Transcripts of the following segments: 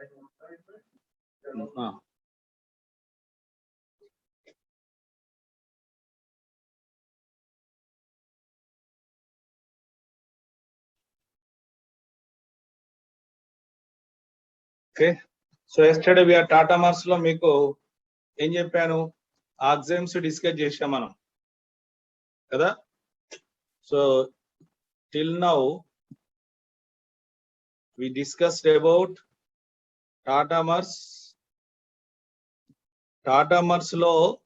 Okay, so yesterday we are Tata Mars lo meeku em cheppanu exams discuss chesam manam kada. So till now we discussed about Tata Mars. Tata Mars lo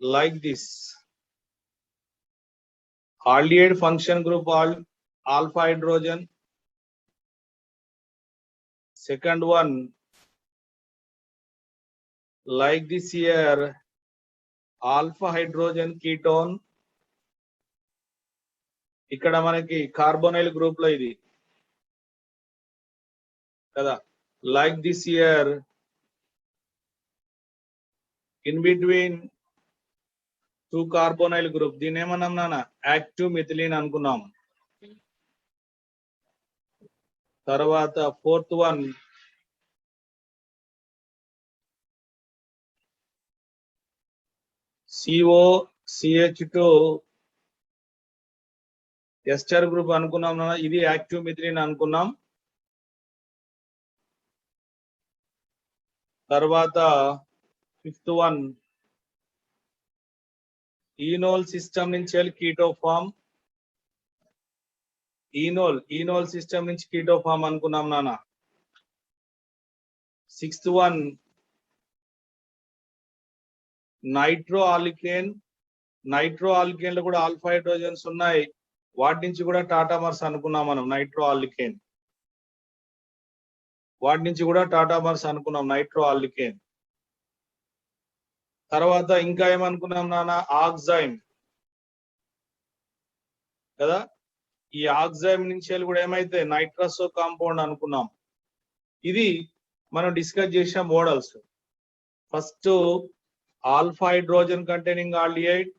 like this aldehyde function group alpha hydrogen. Second one like this here alpha hydrogen ketone. ఇక్కడ మనకి carbonyl group లో ఇది కదా. Like this year in between two carbonyl group దీని ఏమన్నాం నాన్న active methylene అనుకున్నాం. తర్వాత fourth one COCH2 ester group అనుకున్నాం నాన్న, ఇది యాక్టివ్ మిథిలిన్ అనుకున్నాం. తర్వాత ఫిఫ్త్ వన్ ఈనోల్ సిస్టమ్ నుంచి వెళ్ళి కీటో ఫామ్, ఈనోల్ సిస్టమ్ నుంచి కీటో ఫామ్ అనుకున్నాం నాన్న. సిక్స్త్ వన్ నైట్రో ఆల్కేన్ లో కూడా ఆల్ఫా హైడ్రోజన్స్ ఉన్నాయి, వాటి నుంచి కూడా టాటా మర్స్ అనుకున్నాం మనం. నైట్రో ఆల్కేన్ వాటి నుంచి కూడా టాటా మర్స్ అనుకున్నాం, నైట్రో ఆల్కేన్. తర్వాత ఇంకా ఏమనుకున్నాం నాన్న ఆక్సైమ్ కదా. ఈ ఆక్సైమ్ నుంచి కూడా ఏమైతే నైట్రస్ కాంపౌండ్ అనుకున్నాం. ఇది మనం డిస్కస్ చేసిన models. First alpha hydrogen containing aldehyde,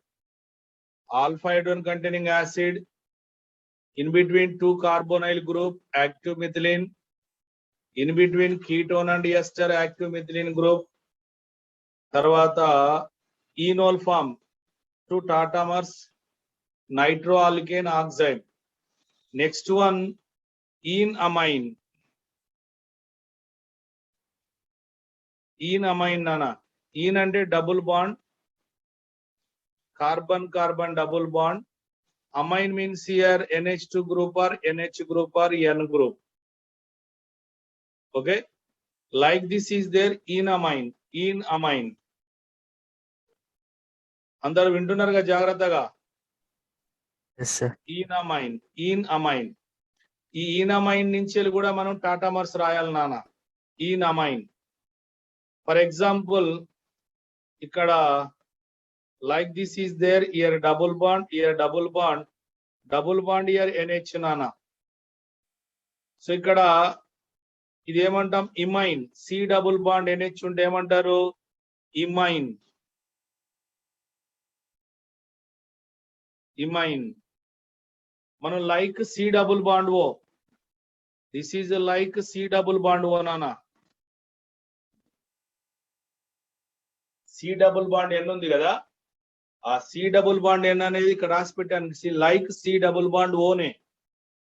alpha hydrogen containing acid, in between two carbonyl group active methylene, in between ketone and ester active methylene group. Tarvata enol form two tatamers nitroalkane oxide. Next one enamine nana. En ante double bond, carbon carbon double bond. Amine means here NH2 group or NH group or N group. Okay, like this is there enamine. అందరూ వింటున్నారుగా జాగ్రత్తగా. Yes sir. enamine. ఈ enamine నుంచి కూడా మనం Tata Mars రాయాలి నాన్న. enamine for example ఇక్కడ like this is there, here double bond, here double bond here NH nana. So ikkada ఇది ఏమంటాం ఇమైన్. C double bond NH ఉంటే ఏమంటారు ఇమైన్. మనం like C double bond O, this is like C double bond O nana. C double bond N ఉంది కదా, ఆ C double bond ఎన్ అనేది ఇక్కడ రాసి పెట్టాను. లైక్ సి డబుల్ బాండ్ ఓనే.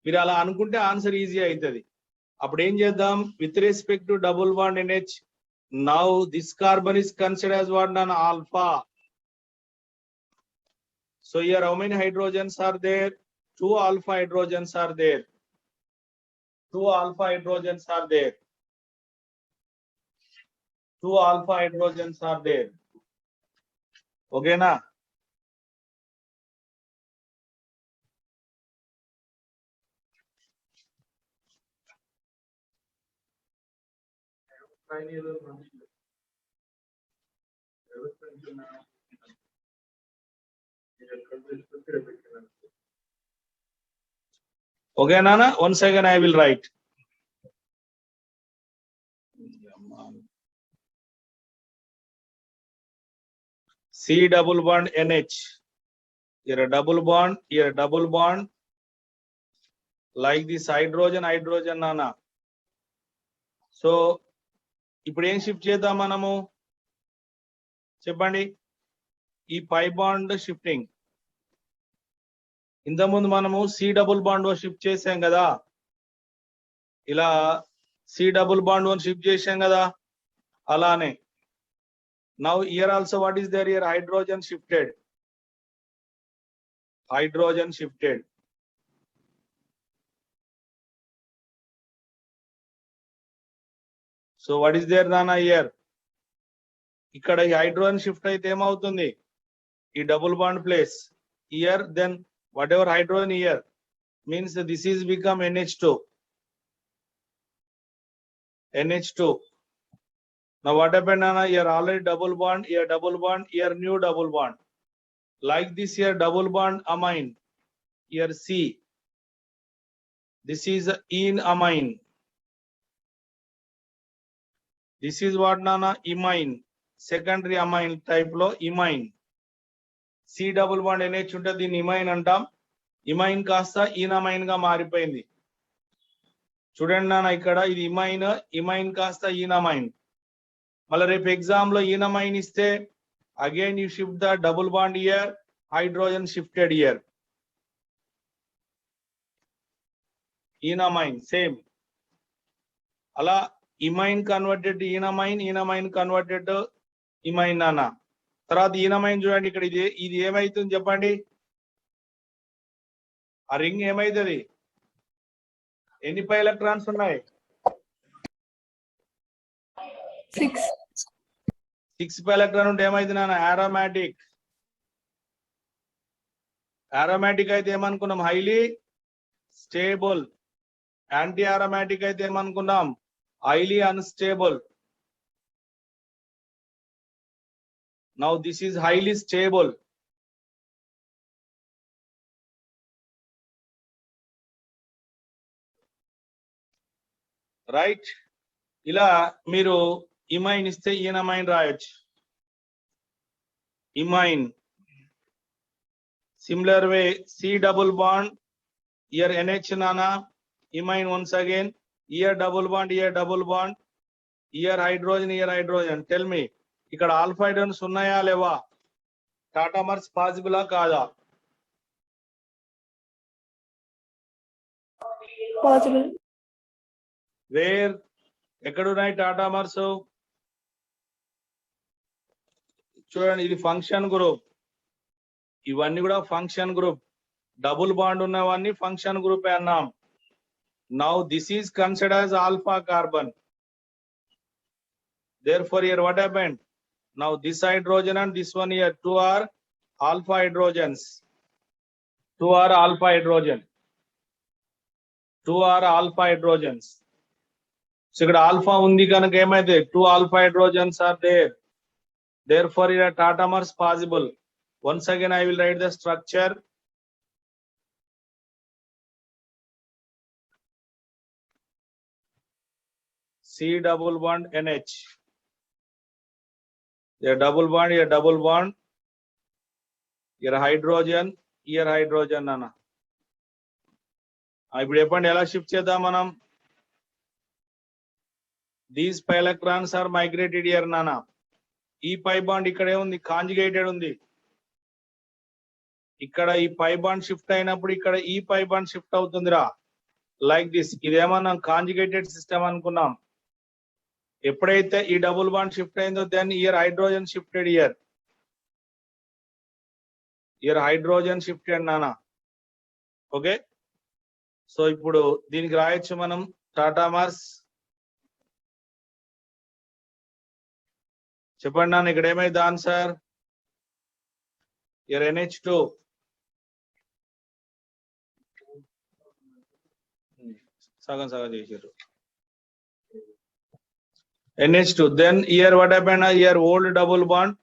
మీరు అలా అనుకుంటే ఆన్సర్ ఈజీ అవుతుంది. అప్పుడు ఏం చేద్దాం, with respect to double bond NH, now this carbon is considered as what non alpha. So here how many hydrogens are there? 2 alpha hydrogens are there. 2 alpha hydrogens are there. 2 alpha hydrogens are there. Okay na? Okay nana, once again I will write. C double bond NH, here a double bond, here a double bond, like this hydrogen nana. So ఇప్పుడు ఏం shift చేద్దాం మనము చెప్పండి ఈ pi bond shifting ఇంతకుముందు మనము C double bond shift చేసాం కదా ఇలా సి డబుల్ బాండ్ షిఫ్ట్ చేసాం కదా అలానే now here also what is there here hydrogen shifted so what is there నానా ఇయర్ ఇక్కడ ఈ హైడ్రోజన్ షిఫ్ట్ అయితే ఏమవుతుంది ఈ double bond place here then whatever hydrogen here means this is become NH2. Now what happened, Nana? Here already double bond, here new double bond. Like this here double bond amine, here C. This is in amine. This is what, Nana? Imine. Secondary amine type lo imine. C double bond NH unta din imine antam. ఇమైన్ కాస్త ఈనమైన్ గా మారిపోయింది చూడండి నాన్న ఇక్కడ ఇది ఇమైన్ కాస్త ఈనమైన్ మళ్ళీ రేపు ఎగ్జామ్ లో ఈనమైన్ ఇస్తే again you shift the double bond here hydrogen shifted here enamine same అలా ఇమైన్ కన్వర్టెడ్ ఈనమైన్ కన్వర్టెడ్ ఇమైన్ నాన్న తర్వాత ఈనమైన్ చూడండి ఇక్కడ ఇది ఏమైతుంది చెప్పండి ఆ రింగ్ ఏమైతుంది ఎన్ని పై ఎలక్ట్రాన్స్ ఉన్నాయి 6 పై ఎలక్ట్రాన్ ఉంటే ఏమైంది నాన్న ఆరోమాటిక్ అయితే ఏమనుకున్నాం హైలీ స్టేబుల్ యాంటీ ఆరోమాటిక్ అయితే ఏమనుకున్నాం highly unstable now this is highly stable right ఇలా మీరు ఇమైన్ ఇస్తే ఈనమైన్ రాయొచ్చు imine similar way C double bond here NH నానా imine once again here double bond here hydrogen tell me ఇక్కడ alpha hydrogens ఉన్నాయా లేవా టాటామర్స్ పాసిబులా కాదా పాసిబుల్ వేర్ ఎక్కడున్నాయి టాటామర్స్ చూడండి ఇది ఫంక్షన్ గ్రూప్ ఇవన్నీ కూడా ఫంక్షన్ గ్రూప్ డబుల్ బాండ్ ఉన్నవన్నీ ఫంక్షన్ గ్రూప్ అన్నాం now this is considered as alpha carbon therefore here what happened now this hydrogen and this one here two are alpha hydrogens so ఇక్కడ alpha ఉంది కనుక ఏమైతే 2 alpha hydrogens are there therefore here tautomers possible once again I will write the structure C double bond NH here double bond here hydrogen అన్న ఇప్పుడు చెప్పండి ఎలా shift చేద్దాం మనం these pi electrons are migrated here నానా ఈ pi bond ఇక్కడే ఉంది కాంజుగేటెడ్ ఉంది ఇక్కడ ఈ పై బాండ్ షిఫ్ట్ అయినప్పుడు ఇక్కడ ఈ పై బాండ్ షిఫ్ట్ అవుతుందిరా లైక్ దిస్ ఇదేమన్నా కాంజుగేటెడ్ సిస్టమ్ అనుకున్నాం ఎప్పుడైతే ఈ డబుల్ బాండ్ షిఫ్ట్ అయిందో then here hydrogen shifted here hydrogen shifted నానా ఓకే సో ఇప్పుడు దీనికి రాయొచ్చు మనం టాటామర్స్ చెప్పండి నాన్న ఇక్కడ ఏమైంది ఆన్సర్ ఇయర్ NH2 సగం చేశారు NH2 then here what happened here old double bond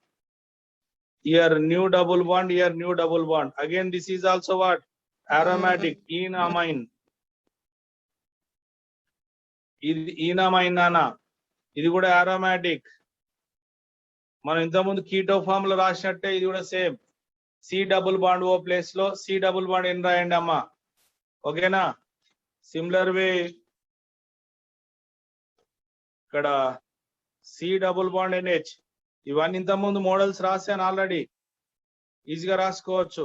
here new double bond again this is also what aromatic enamine ఇది enamine నానా ఇది కూడా aromatic మనం ఇంతకుముందు కీటో ఫామ్ లో రాసినట్టే ఇది కూడా same C double bond O place లో సి డబుల్ బాండ్ ఎన్ రాయండి అమ్మా ఓకేనా సిమిలర్ వే ఇక్కడ సి డబుల్ బాండ్ ఎన్హెచ్. ఇవన్నీ ఇంతకుముందు మోడల్స్ రాశాను ఆల్రెడీ, ఈజీగా రాసుకోవచ్చు.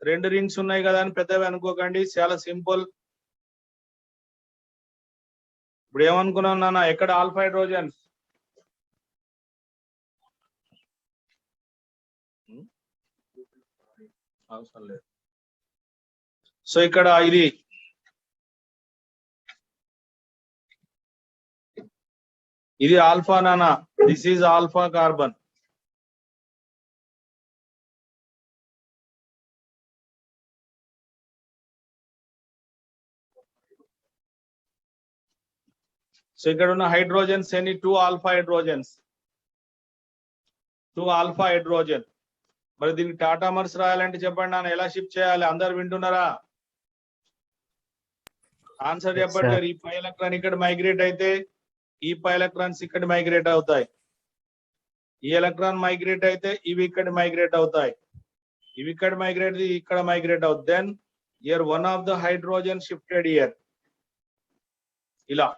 2 రింగ్స్ ఉన్నాయి కదా అని పెద్దవి అనుకోకండి, చాలా సింపుల్. ఇప్పుడు ఏమనుకున్నాం నాన్న, ఎక్కడ ఆల్ఫా హైడ్రోజన్స్? అవసరం లేదు. సో ఇక్కడ ఇది ఆల్ఫా నాన్న, this is alpha carbon. So ఇక్కడ ఉన్న హైడ్రోజన్స్ ఎన్ని? 2 ఆల్ఫా హైడ్రోజన్స్, 2 ఆల్ఫా హైడ్రోజన్. మరి దీనికి టాటామర్స్ రాయాలంటే చెప్పండి నాన్న, ఎలా షిఫ్ట్ చేయాలి? అందరు వింటున్నారా? ఆన్సర్ Yes, చెప్పండి. sir. ఈ పై ఎలక్ట్రాన్ ఇక్కడ మైగ్రేట్ అయితే ఈ పై ఎలక్ట్రాన్స్ ఇక్కడ మైగ్రేట్ అవుతాయి. ఈ ఎలక్ట్రాన్ మైగ్రేట్ అయితే ఇవి ఇక్కడ మైగ్రేట్ అవుతాయి. ఇవి ఇక్కడ మైగ్రేట్, ఇక్కడ మైగ్రేట్ అవుతుంది. Then here one of the hydrogen shifted here, ఇలా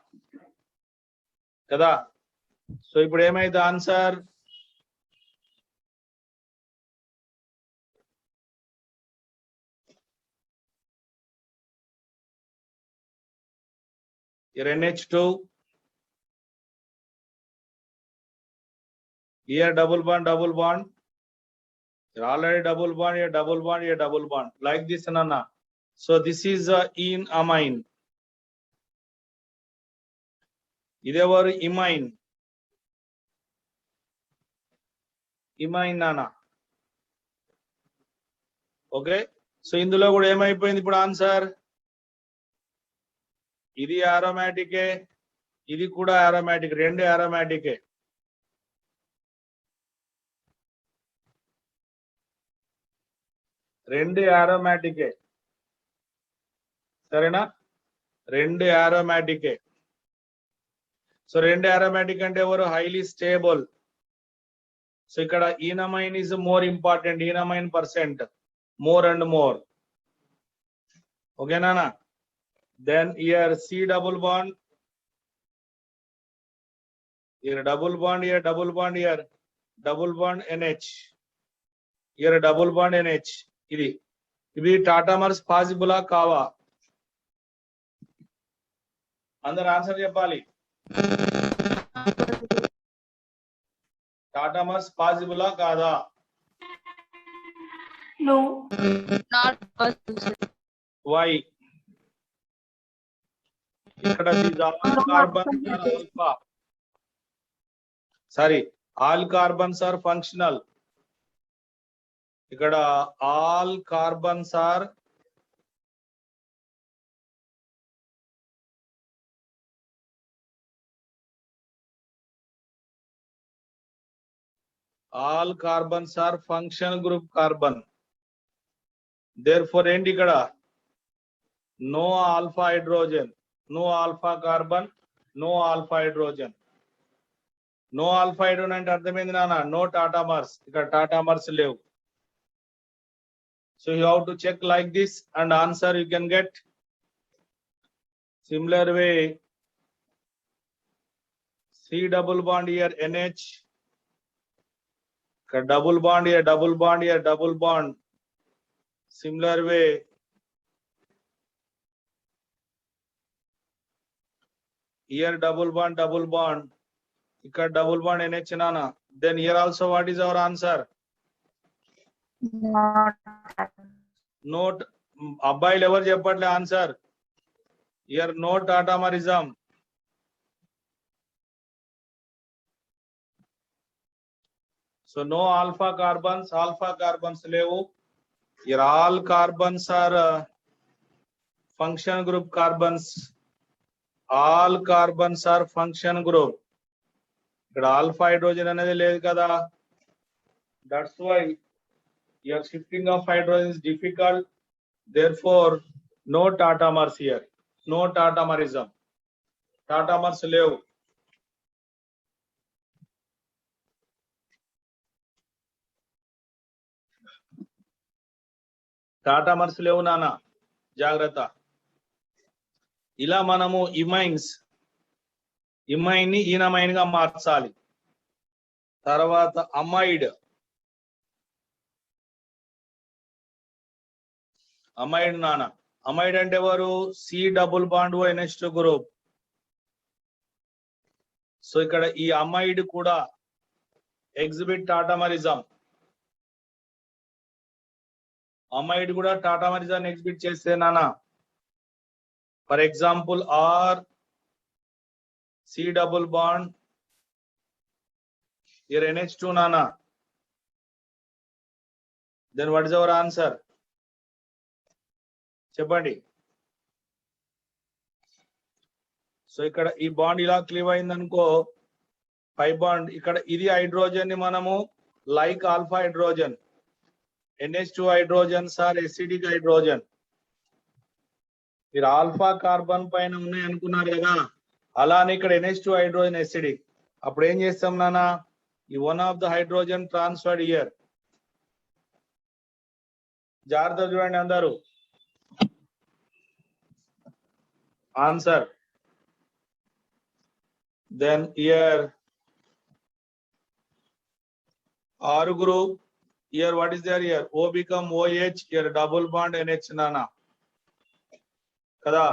కదా. సో ఇప్పుడు ఏమైంది answer? Here NH2, here double bond, here already double bond, here double bond, here double bond, like this nana. So this is in amine. Idevaru imine, imine nana. Okay, so ఇందులో కూడా ఏమైపోయింది ఇప్పుడు answer? ఇది ఆరోమాటికే, ఇది కూడా aromatic, 2 ఆరోమాటికే. సరేనా? 2 ఆరోమాటికే. So 2 aromatic అంటే ఎవరు? Highly stable. సో ఇక్కడ enamine is more important, enamine percent more and more. ఓకేనా? Then here C double bond, here double bond, here double bond, here double bond NH, here double bond NH. ఇవి టాటామర్స్ పాసిబులా కావా? అందరు answer చెప్పాలి. టాటామర్స్ పాసిబులా కాదా? No. Not possible. Why? ఇక్కడ all carbons are functional. ఇక్కడ all carbons are function group carbon. Therefore ఏంటి ఇక్కడ? No alpha hydrogen, no alpha carbon, no alpha hydrogen. No alpha hydrogen అంటే అర్థమైంది నాన్న? No టాటామర్స్, ఇక్కడ టాటామర్స్ లేవు. So you have to check like this and answer you can get. Similar way, C double bond here NH, double bond here, double bond here, double bond. Similar way, here double bond, ఇక్కడ double bond NH nana. Then here also what is our answer? Note, అబ్బాయిలు ఎవరు చెప్పట్లే answer. here no tatamerism. So no alpha carbons లేవు. here all carbons are function group carbons. All carbons are function group. ఇక్కడ alpha hydrogen అనేది లేదు కదా. That's why your shifting of hydrogen is difficult. Therefore, no tatamers here. No tatamerism. Tatamers లేవు. టాటామర్స్ లేవు నాన్న, జాగ్రత్త. ఇలా మనము ఇమైన్స్ ఇమైన్ ని ఈనమైన్ గా మార్చాలి. తర్వాత అమైడ్, అమైడ్ నాన్న, అమైడ్ అంటే ఎవరు? C double bond O NH2 group. So ఇక్కడ ఈ అమైడ్ కూడా ఎగ్జిబిట్ టాటామరిజం, అమైడ్ కూడా టాటామరిజాన్ని ఎగ్జిబిట్ చేస్తే నాన్న, for example R C double bond here NH2 nana, then what is our answer? చెప్పండి. సో ఇక్కడ ఈ బాండ్ ఇలా క్లీవ్ అయింది అనుకో, పై బాండ్ ఇక్కడ ఇది హైడ్రోజన్ ని మనము like alpha hydrogen, NH2 hydrogens are acidic hydrogen. మీరు ఆల్ఫా కార్బన్ పైన ఉన్నాయి అనుకున్నారు కదా, అలానే ఇక్కడ NH2 హైడ్రోజన్ ఎసిడిక్. అప్పుడు ఏం చేస్తాం నాన్న, ఈ one of the hydrogen transferred here. జాగ్రత్త చూడండి అందరూ. Answer. Then here R group, here what is there here? O become OH, here double bond NH nana. కదా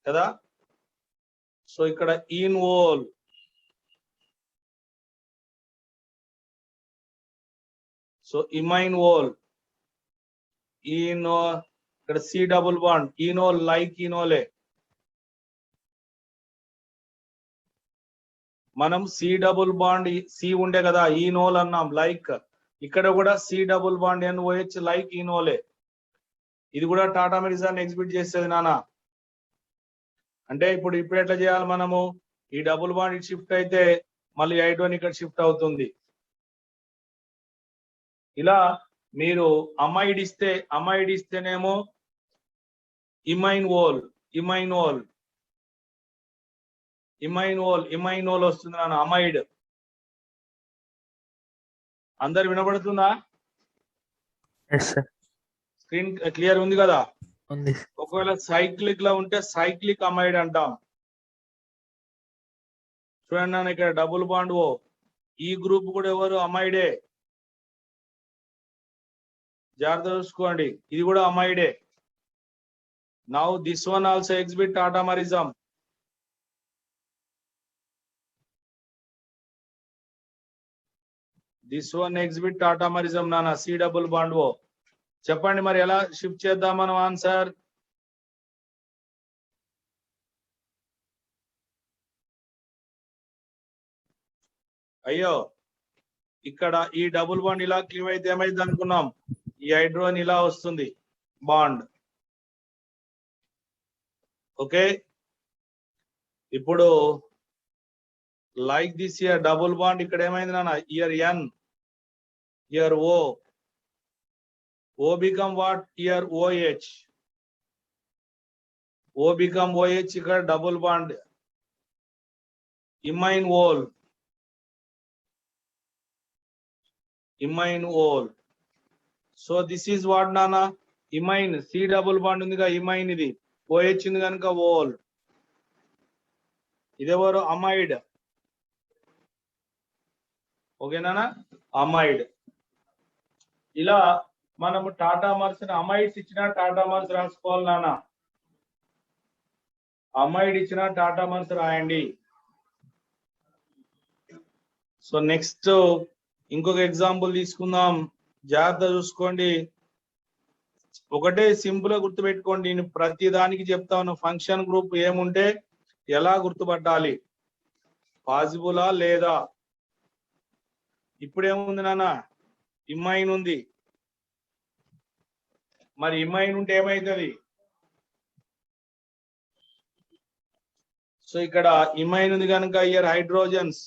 కదా. సో ఇక్కడ enol, so iminol, enol ఇక్కడ C double bond, enol like ఈనోలే. మనం C double bond C ఉండే కదా, enol అన్నాం like. ఇక్కడ కూడా C double bond NOH like ఈనోలే. ఇది కూడా టాటామరిజాన్ని ఎగ్జిబిట్ చేస్తుంది నాన్న. అంటే ఇప్పుడు ఎట్లా చేయాలి మనము, ఈ డబుల్ బాండ్ ఇటు షిఫ్ట్ అయితే మళ్ళీ హైడ్రోజన్ ఇక్కడ షిఫ్ట్ అవుతుంది. ఇలా మీరు అమైడ్ ఇస్తేనేమో ఇమైన్ ఓల్, ఇమైనోల్, ఇమైనోల్, ఇమైనోల్ వస్తుంది నాన్న అమైడ్. అందరు వినపడుతుందా? Yes, sir. స్క్రీన్ క్లియర్ ఉంది కదా? ఉంది. ఒకవేళ సైక్లిక్ లా ఉంటే సైక్లిక్ అమైడ్ అంటాం. చూడండి నాన్న, ఇక్కడ డబుల్ బాండ్ ఓ, ఈ గ్రూప్ కూడా ఎవరు? అమైడే. జాగ్రత్త చూసుకోండి, ఇది కూడా అమైడే. Now this one also exhibit tautomerism. This one exhibit tautomerism నాన్న, సి డబుల్ బాండ్ ఓ. చెప్పండి మరి ఎలా షిఫ్ట్ చేద్దాం మనం ఆన్సర్? అయ్యో, ఇక్కడ ఈ డబుల్ బాండ్ ఇలా క్లీవ్ అయితే ఏమైంది అనుకున్నాం, ఈ హైడ్రోజన్ ఇలా వస్తుంది బాండ్. ఓకే, ఇప్పుడు like this year double bond ఇక్కడ ఏమైంది నాన్న, year N, year O, O become what? Here OH, O become OH, ఇక్కడ double bond iminol, iminol. So this is what నానా, ఇమైన్. సి డబుల్ బాండ్ ఉందిగా ఇమైన్, ఇది OH ఉంది కనుక whole. ఇదెవరు? Amide. ఓకేనా, అమైడ్. ఇలా మనము టాటామర్స్ అమైడ్స్ ఇచ్చిన టాటామర్స్ రాసుకోవాలి నాన్న. అమైడ్ ఇచ్చిన టాటామర్స్ రాయండి. సో నెక్స్ట్ ఇంకొక ఎగ్జాంపుల్ తీసుకుందాం, జాగ్రత్త చూసుకోండి. ఒకటే సింపుల్ గా గుర్తుపెట్టుకోండి, నేను ప్రతి దానికి చెప్తాను. ఫంక్షన్ గ్రూప్ ఏముంటే ఎలా గుర్తుపట్టాలి, పాసిబులా లేదా. ఇప్పుడు ఏముంది నాన్న, ఇమైన్ ఉంది. మరి ఇమైన్ ఉంటే ఏమైతుంది? సో ఇక్కడ ఇమైన్ ఉంది కనుక here hydrogens,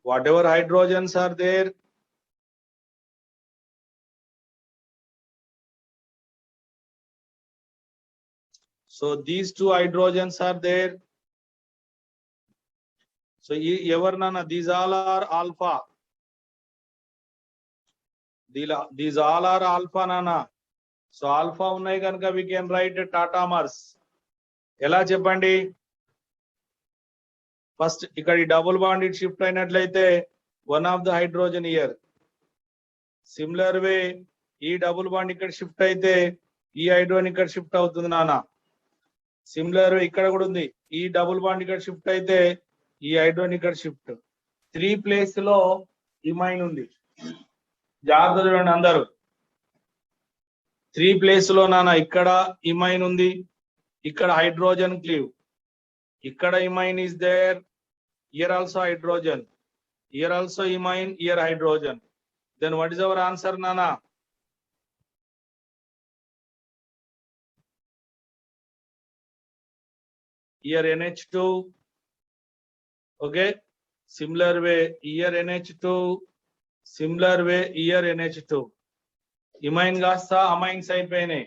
whatever hydrogens are there, so these two hydrogens are there. So ఎవరు నాన్న, these all are alpha, these all are alpha nana. So alpha ఉన్నాయి కనుక we can write tatamers. ఎలా చెప్పండి? First ఇక్కడ ఈ డబుల్ బాండ్ ఇటు shift అయినట్లయితే one of the hydrogen here. Similar వే ఈ డబుల్ బాండ్ ఇక్కడ షిఫ్ట్ అయితే ఈ హైడ్రోజన్ ఇక్కడ షిఫ్ట్ అవుతుంది నాన్న. సిమిలర్ ఇక్కడ కూడా ఉంది. ఈ డబుల్ బాండ్ ఇక్కడ షిఫ్ట్ అయితే ఈ హైడ్రోజన్ ఇక్కడ షిఫ్ట్. 3 ప్లేస్ లో ఇమైన్ ఉంది. జాగ్రత్త చూడండి అందరూ. 3 ప్లేస్ లో నాన్న ఇక్కడ ఇమైన్ ఉంది, ఇక్కడ హైడ్రోజన్ క్లీవ్, ఇక్కడ ఇమైన్ is there, here also hydrogen, here also imine, here hydrogen. Then what is our answer, Nana? Here NH2, okay, similar way here NH2, similar way here NH2. Imine gasta amines అయిపోయినాయి.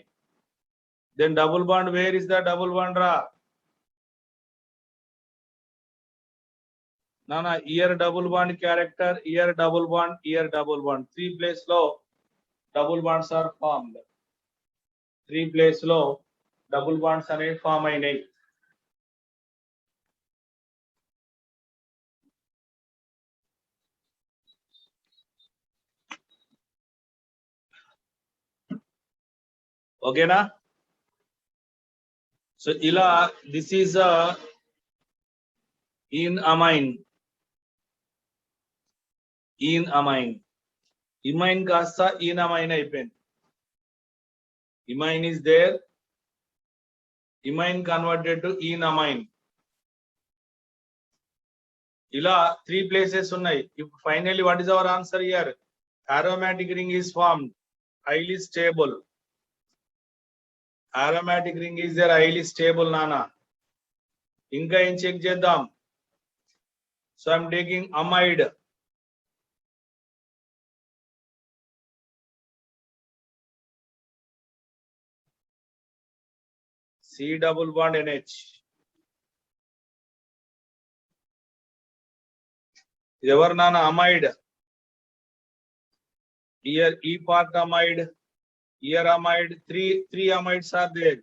Then double bond, where is the double bond ra? Nana, here double bond character, here double bond, here double bond. 3 place lo double bonds are formed. 3 place lo double bonds are form అయినాయి. ఓకేనా? So ఇలా this is in amine. In amine. Imine కాస్త in amine అయిపోయింది. Imine is there. Imine converted to in amine. ఇలా 3 places ఉన్నాయి. Finally, what is our answer here? Aromatic ring is formed. Highly stable. Aromatic ring is there, highly stable, Nana. ఇంకా ఏం check చేద్దాం? So I'm taking amide. C double bond NH. ఎవరు నాన్న? amide. Here E part amide, here amide, three amides are there.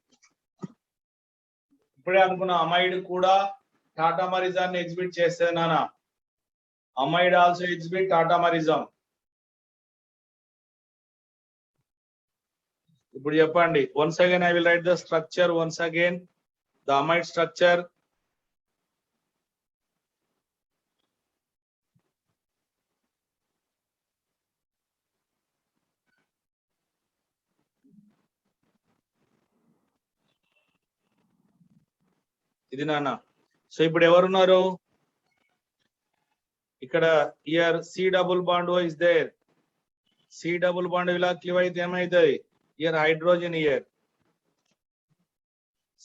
ఇప్పుడే అనుకున్న amide కూడా టాటామరిజాన్ని exhibit చేస్తే నాన్న. Amide also exhibit tautomerism. ఇప్పుడు చెప్పండి. Once again I will write the structure once again. The amide structure. ఇది నాన్న. సో ఇప్పుడు ఎవరున్నారు ఇక్కడ? Here C double bond is there. C double bond ఇలా క్లివ్ అయితే ఏమైతుంది? Here hydrogen here.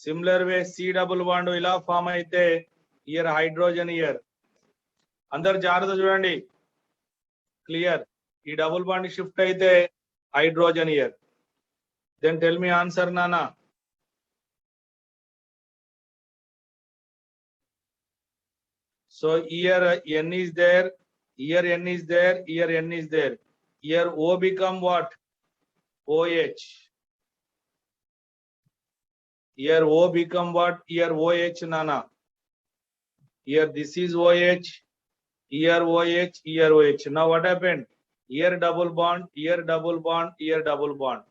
Similar way C double bond ఇలా form అయితే ఇయర్ హైడ్రోజన్ ఇయర్. అందరు జాగ్రత్త చూడండి. క్లియర్. ఈ డబుల్ బాండ్ షిఫ్ట్ అయితే hydrogen here. Then tell me answer నానా. So here N is there, here N is there, here N is there. Here O become what? OH. Here O become what? Here OH, Nana. Here this is OH, here OH, here OH. Now what happened? Here double bond, here double bond, here double bond.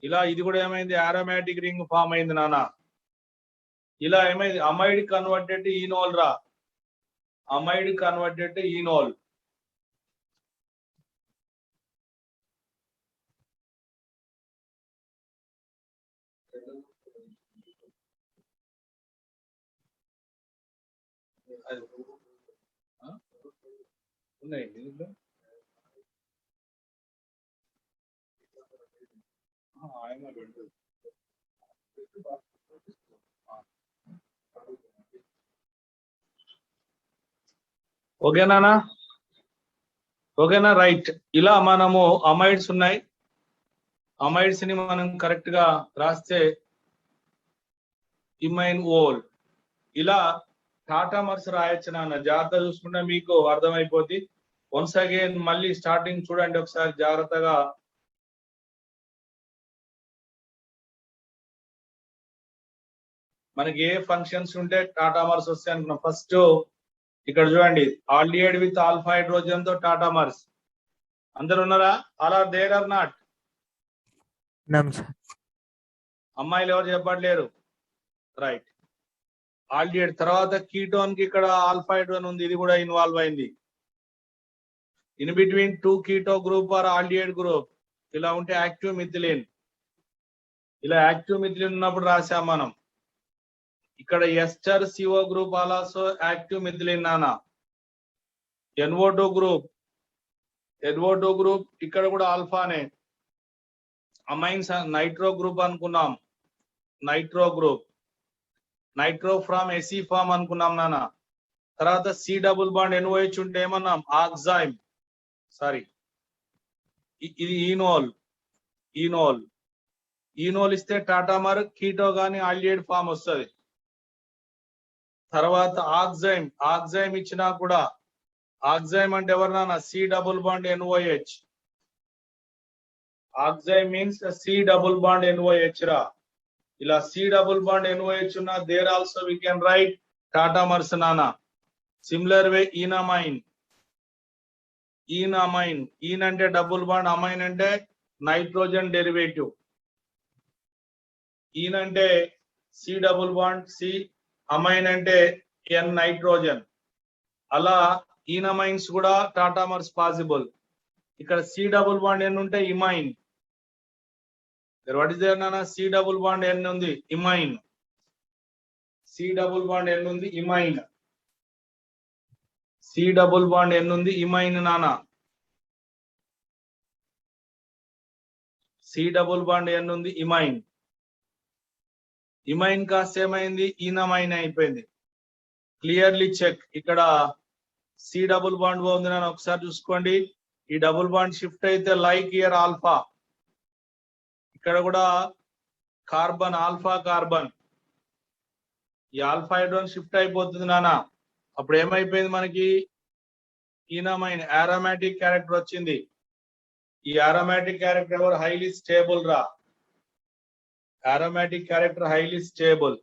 ఇలా ఇది కూడా ఏమైంది? aromatic ring form అయింది నానా. ఇలా ఏమైంది? Amide converted to enol రా. Amide converted to enol. ఉన్నాయి దీంట్లో. ఓకేనా? ఓకేనా? రైట్. ఇలా మనము అమైడ్స్ ఉన్నాయి. అమైడ్స్ ని మనం కరెక్ట్ గా రాస్తే ఇమైన్ ఓల్. ఇలా టాటామర్స్ రాయొచ్చు నాన్న. జాగ్రత్త చూసుకుంటే మీకు అర్థమైపోద్ది. వన్స్ అగైన్ మళ్ళీ స్టార్టింగ్ చూడండి ఒకసారి జాగ్రత్తగా. మనకి ఏ ఫంక్షన్స్ ఉంటే టాటామర్స్ వస్తాయి అనుకున్నాం. ఫస్ట్ ఇక్కడ చూడండి, ఆల్డిహైడ్ విత్ ఆల్ఫా హైడ్రోజన్ తో టాటామర్స్. అందరు ఉన్నారా? All are there are not? None, sir. అమ్మాయిలు ఎవరు చెప్పట్లేరు? రైట్. ఆల్డిహైడ్ తర్వాత కీటోన్ కి ఇక్కడ ఆల్ఫా హైడ్రోజన్ ఉంది, ఇది కూడా ఇన్వాల్వ్ అయింది. In between two keto group or aldehyde group. ఇలా ఉంటే యాక్టివ్ మిథిలిన్. ఇలా యాక్టివ్ మిథిలిన్ ఉన్నప్పుడు రాసాం మనం. ఇక్కడ ester CO group also active methylene నానా. NO2 గ్రూప్ ఇక్కడ కూడా ఆల్ఫానే. అమైన్స్ నైట్రో గ్రూప్ అనుకున్నాం. Nitro group, nitro from aci form అనుకున్నాం నాన్న. తర్వాత సి డబుల్ బాండ్ NOH ఉంటే ఏమన్నాం? ఆక్సైమ్. సారీ, ఇది ఈనోల్ ఇస్తే టాటామర్ కీటో గాని ఆల్డిహైడ్ ఫామ్ వస్తుంది. తర్వాత ఆక్సైమ్ ఇచ్చినా కూడా, ఆక్సైమ్ అంటే ఎవరు నాన్న? C double bond NOH. Oxime means C double bond NOH రా. ఇలా సి డబుల్ బాండ్ NOH ఉన్న there also we can write tautomers నానా. Similar way enamine. ఈన్ అంటే డబుల్ బాండ్, అమైన్ అంటే నైట్రోజన్ డెరివేటివ్. ఈన్ అంటే C double bond C, amine అంటే N nitrogen. అలా enamines కూడా టాటామర్స్ పాసిబుల్. ఇక్కడ సి డబుల్ బాండ్ N ఉంటే ఇమైన్. వాట్ ఇస్ దేర్ నాన్న? సి డబుల్ బాండ్ N ఉంది, ఇమైన్. సి డబుల్ బాండ్ N ఉంది, ఇమైన్. సి డబుల్ బాండ్ N ఉంది, ఇమైన్ నాన్న. సి డబుల్ బాండ్ N ఉంది, ఇమైన్. ఇమైన్ కాస్త ఏమైంది? ఈనమైన్ అయిపోయింది. Clearly check. ఇక్కడ సి డబుల్ బాండ్ ఉంది నాన్న, ఒకసారి చూసుకోండి. ఈ డబుల్ బాండ్ షిఫ్ట్ అయితే లైక్ ఇయర్ ఆల్ఫా. ఇక్కడ కూడా కార్బన్, ఆల్ఫా కార్బన్. ఈ ఆల్ఫా హైడ్రోజన్ షిఫ్ట్ అయిపోతుంది నాన్న. అప్పుడు ఏమైపోయింది మనకి? ఈనమైన్ ఆరోమాటిక్ క్యారెక్టర్ వచ్చింది. ఈ ఆరోమాటిక్ క్యారెక్టర్ ఎవరు? హైలీ స్టేబుల్ రా. Aromatic character highly stable.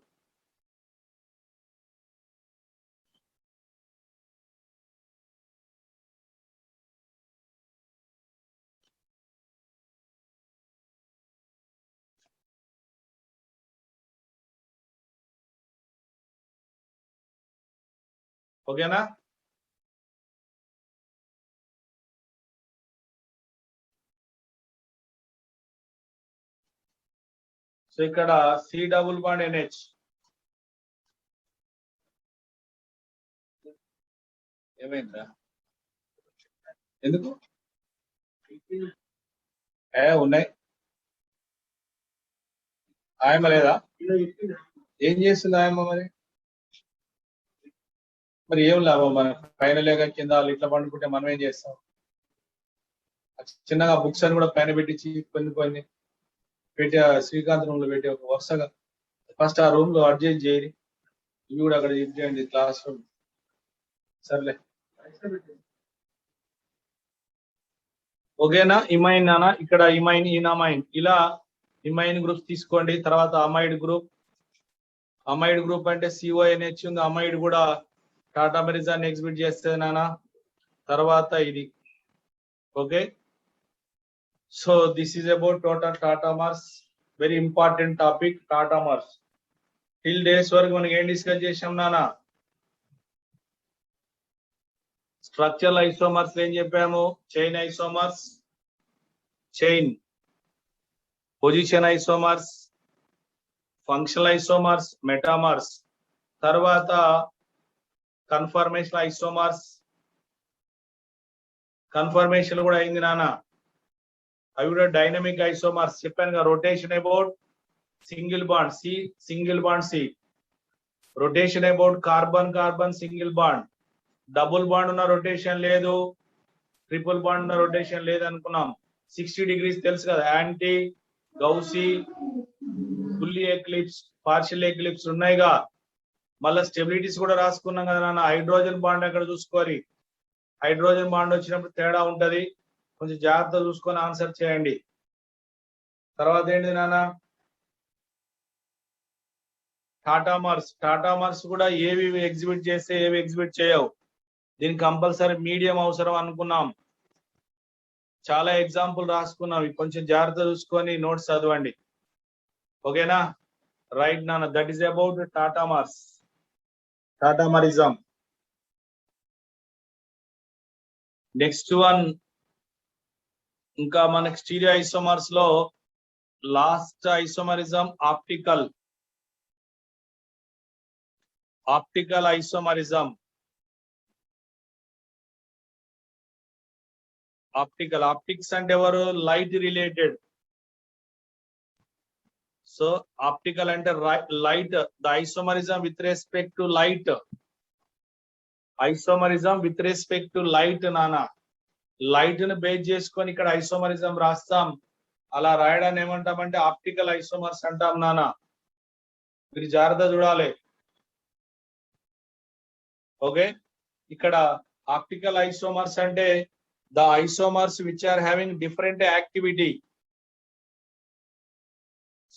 ఓకేనా? సో ఇక్కడ సి డబుల్ బాండ్ NH. ఏమైందా? ఎందుకు ఉన్నాయి? ఆయమ్మ లేదా? ఏం చేస్తుంది ఆయమ్మ మరి? మరి ఏం లాభం? మన పైన లేక కింద వాళ్ళు ఇట్లా పండుకుంటే మనం ఏం చేస్తాం? చిన్నగా బుక్స్ అని కూడా పైన పెట్టించి కొన్ని పెట్టి శ్రీకాంత్ రూమ్ లో పెట్టి ఒక వరుసగా ఫస్ట్ ఆ రూమ్ లో అడ్జస్ట్ చేయరి. ఇవి కూడా అక్కడ చేయండి క్లాస్ రూమ్. సర్లే, ఓకేనా? ఇమైన్ నానా. ఇక్కడ ఇమైన్, ఈనమైన్. ఇలా ఇమైన్ గ్రూప్స్ తీసుకోండి. తర్వాత అమైడ్ గ్రూప్. అమైడ్ గ్రూప్ అంటే CONH ఉంది. అమైడ్ కూడా టాటామరిజాన్ని ఎగ్జిబిట్ చేస్తుంది నానా. తర్వాత ఇది. Okay, so this is about total tautomers. Very important topic tautomers. Till days వరకు మనకి ఏం డిస్కస్ చేసాం నానా? స్ట్రక్చరల్ ఐసోమర్స్ ఏం చెప్పాము? Chain isomers, chain position isomers, functional isomers, metamers. తర్వాత కన్ఫర్మేషన్ ఐసోమర్స్. కన్ఫర్మేషన్ కూడా అయింది నాన్న. అవి కూడా డైనమిక్ ఐసోమర్స్ చెప్పాను. Rotation about single bond C, single bond C. Rotation about carbon carbon single bond. Double bond ఉన్న రొటేషన్ లేదు, ట్రిపుల్ బాండ్ ఉన్న రొటేషన్ లేదు అనుకున్నాం. 60 degrees తెలుసు కదా. Anti, gauche, fully eclipse, partial eclipse ఉన్నాయిగా. మళ్ళీ స్టెబిలిటీస్ కూడా రాసుకున్నాం కదా నాన్న. హైడ్రోజన్ బాండ్ అక్కడ చూసుకోవాలి. హైడ్రోజన్ బాండ్ వచ్చినప్పుడు తేడా ఉంటది, కొంచెం జాగ్రత్త చూసుకొని ఆన్సర్ చేయండి. తర్వాత ఏంటి నాన్న? టాటామర్స్ కూడా ఏవి ఎగ్జిబిట్ చేస్తే ఏవి ఎగ్జిబిట్ చేయవు. దీనికి కంపల్సరీ మీడియం అవసరం అనుకున్నాం. చాలా ఎగ్జాంపుల్ రాసుకున్నాం. కొంచెం జాగ్రత్త చూసుకొని నోట్స్ చదవండి. ఓకేనా? రైట్ నాన్న, that is about tautomerism. Next one, ఇంకా మనకి స్టీరియో ఐసోమర్స్ లో last isomerism optical isomerism. Optics అంటే ఎవరు? Light related. సో ఆప్టికల్ అంటే light, the isomerism with respect to light. Isomerism with respect to light నాన్న. లైట్ ను base చేసుకొని ఇక్కడ ఐసోమరిజం రాస్తాం. అలా రాయడాన్ని ఏమంటామంటే ఆప్టికల్ ఐసోమర్స్ అంటాం నాన్న. మీరు జాగ్రత్త చూడాలి. ఓకే, ఇక్కడ ఆప్టికల్ ఐసోమర్స్ అంటే the isomers which are having different activity.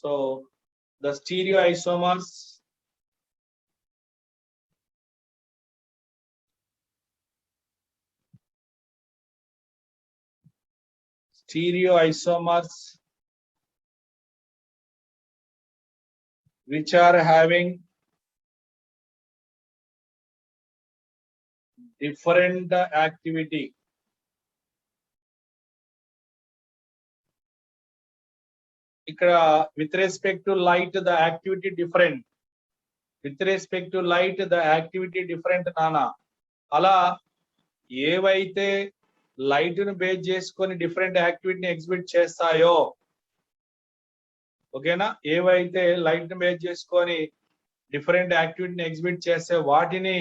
So the stereo isomers which are having different activity. ఇక్కడ with respect to light the activity different. With respect to light the activity different నానా. అలా ఏవైతే light ను base చేసుకొని different యాక్టివిటీని exhibit చేస్తాయో, ఓకేనా, ఏవైతే light ను బేస్ చేసుకొని డిఫరెంట్ యాక్టివిటీని ఎగ్జిబిట్ చేస్తే వాటిని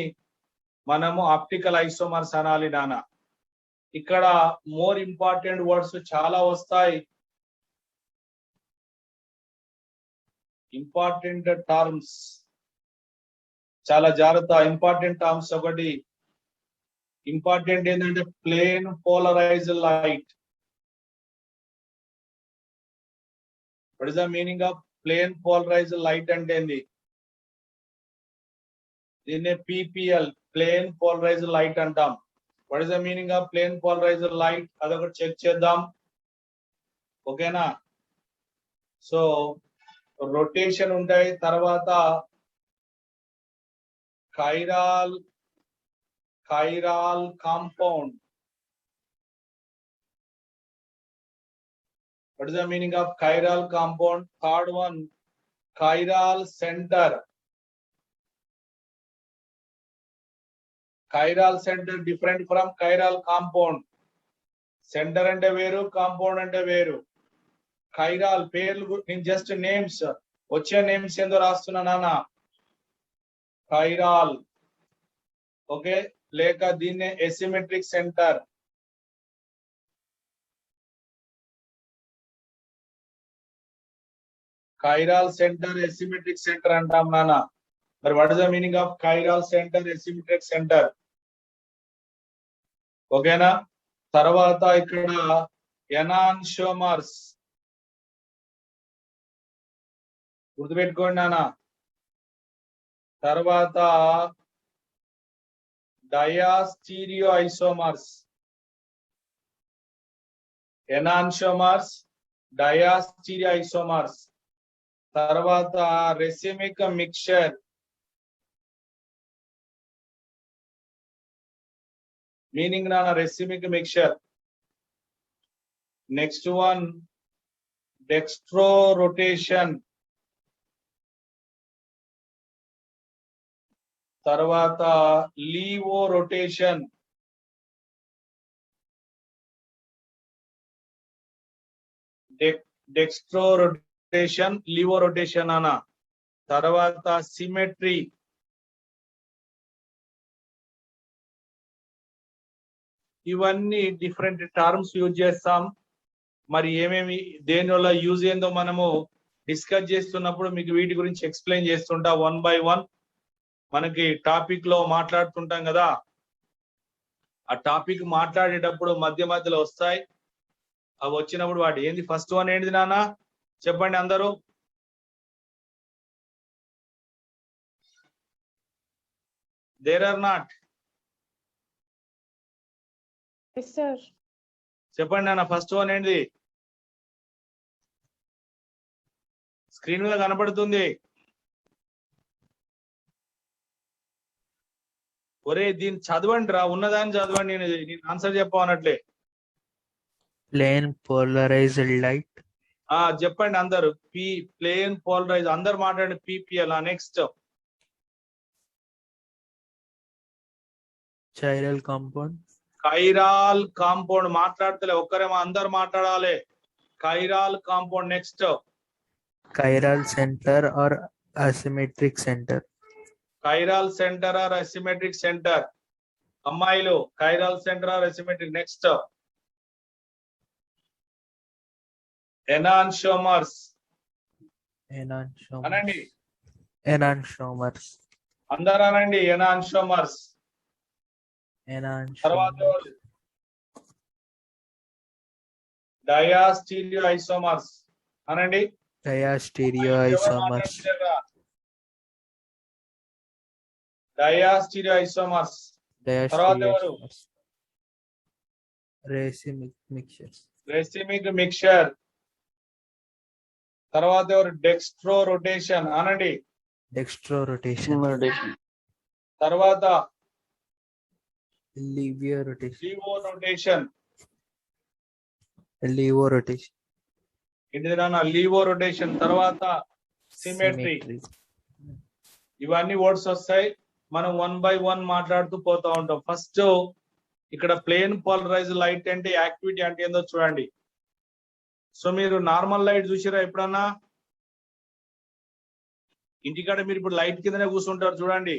మనము ఆప్టికల్ ఐసోమర్స్ అనాలి నానా. ఇక్కడ మోర్ ఇంపార్టెంట్ వర్డ్స్ చాలా వస్తాయి. ఇంపార్టెంట్ టర్మ్స్ చాలా జాగ్రత్త. ఇంపార్టెంట్ టర్మ్స్ ఒకటి ఇంపార్టెంట్ ఏంటంటే plane polarized light. What is the meaning of plane polarized light అంటే ఏంది? దీన్నే PPL, ప్లేన్ పోలరైజ్డ్ లైట్ అంటాం. What is the meaning of plane polarized light? అదొకటి చెక్ చేద్దాం. ఓకేనా? సో రొటేషన్ ఉంటాయి, తర్వాత chiral compound. what is the meaning of chiral compound? Third one, chiral center. Chiral center different from chiral compound. Center అంటే వేరు, compound అంటే వేరు. ఖైరాల్ పేర్లు నేను జస్ట్ నేమ్స్, వచ్చే నేమ్స్ ఏందో రాస్తున్నా నాన్న. ఖైరాల్, ఓకే, లేక దీన్నే asymmetric centre. Chiral centre, asymmetric centre అంటాం నాన్న. మరి what is the meaning of chiral centre, asymmetric centre? ఓకేనా? తర్వాత ఇక్కడ ఎనాన్షోమర్స్ గుర్తుపెట్టుకోండి నాన్న. తర్వాత diastereoisomers, enantiomers, diastereoisomers. తర్వాత రెసిమిక్ మిక్చర్, మీనింగ్ నాన్న racemic mixture. Next one dextro rotation. తర్వాత levo rotation. Dextro rotation, levo rotation అన్న. తర్వాత సిమెట్రీ. ఇవన్నీ డిఫరెంట్ టర్మ్స్ యూజ్ చేస్తాం. మరి ఏమేమి దేని వల్ల యూజ్ ఏందో మనము డిస్కస్ చేస్తున్నప్పుడు మీకు వీటి గురించి ఎక్స్ప్లెయిన్ చేస్తుంటా వన్ బై వన్. మనకి టాపిక్ లో మాట్లాడుతుంటాం కదా, ఆ టాపిక్ మాట్లాడేటప్పుడు మధ్య మధ్యలో వస్తాయి. అవి వచ్చినప్పుడు వాటి ఏంది ఫస్ట్ వన్ ఏంటిది నాన్న చెప్పండి అందరూ. There are not? Yes, sir. చెప్పండి అన్న. ఫస్ట్ వన్ ఏంటి? స్క్రీన్ మీద కనపడుతుంది. ఒరే దీన్ని చదవండి రా, ఉన్నదాన్ని చదవండి. నేను ఆన్సర్ చెప్పనట్లే. Plane polarized light. చెప్పండి అందరు. Plane polarize. అందరు మాట్లాడండి. PPL. Next Chiral compound. Chiral compound. మాట్లాడతలే ఒక్కరేమో, అందరు మాట్లాడాలి. Chiral compound. Next Chiral center or asymmetric center. Chiral centre or asymmetric centre. అమ్మాయిలు chiral centre or asymmetric. Next enantiomers. Enantiomers. అనండి Enantiomers. అందరు అనండి. ఎనాన్షోమర్స్. తర్వాత Enantiomers. Diastereoisomers. అనండి. Diastereoisomers. Diastereoisomers. తర్వాత ఎవరు? Diastereoisomers. Racemic mixtures. Racemic mixture. తర్వాత ఎవరు? Dextro rotation. అనండి. Dextrorotation. తర్వాత Levorotation. Livo rotation. Levorotation. ఏంటిది నాన్న? Livo rotation. తర్వాత సిమెట్రీ. Symmetry. ఇవన్నీ వర్డ్స్ వస్తాయి. మనం 1 by 1 మాట్లాడుతూ పోతా ఉంటాం. ఫస్ట్ ఇక్కడ ప్లేన్ పోలరైజ్ లైట్ అంటే యాక్టివిటీ అంటే ఏందో చూడండి. సో మీరు నార్మల్ లైట్ చూసిరా ఎప్పుడన్నా? ఇంటికాడ మీరు ఇప్పుడు లైట్ కిందనే కూర్చుంటారు చూడండి.